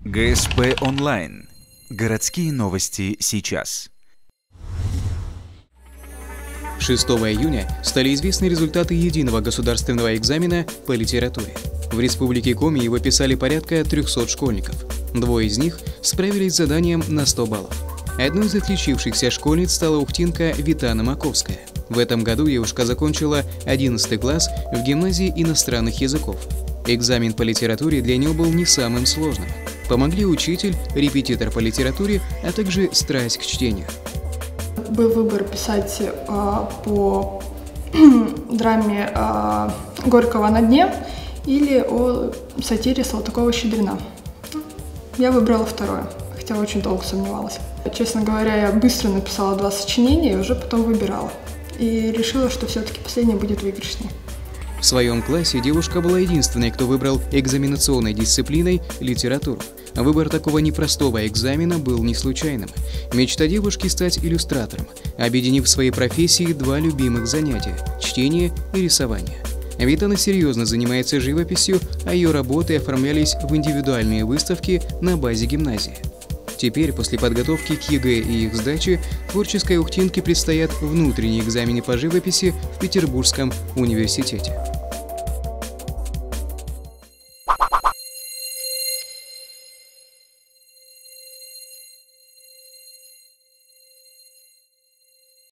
ГСП онлайн. Городские новости сейчас. 6 июня стали известны результаты единого государственного экзамена по литературе. В Республике Коми его писали порядка 300 школьников. Двое из них справились с заданием на 100 баллов. Одной из отличившихся школьниц стала ухтинка Витана Маковская. В этом году девушка закончила 11 класс в гимназии иностранных языков. Экзамен по литературе для нее был не самым сложным. Помогли учитель, репетитор по литературе, а также страсть к чтению. Был выбор писать по драме Горького «На дне» или о сатире Салтыкова-Щедрина. Я выбрала второе, хотя очень долго сомневалась. Честно говоря, я быстро написала 2 сочинения и уже потом выбирала. И решила, что все-таки последнее будет выигрышнее. В своем классе девушка была единственной, кто выбрал экзаменационной дисциплиной литературу. Выбор такого непростого экзамена был не случайным. Мечта девушки — стать иллюстратором, объединив в своей профессии 2 любимых занятия – чтение и рисование. Витана серьезно занимается живописью, а ее работы оформлялись в индивидуальные выставки на базе гимназии. Теперь, после подготовки к ЕГЭ и их сдачи, творческой ухтинке предстоят внутренние экзамены по живописи в Петербургском университете.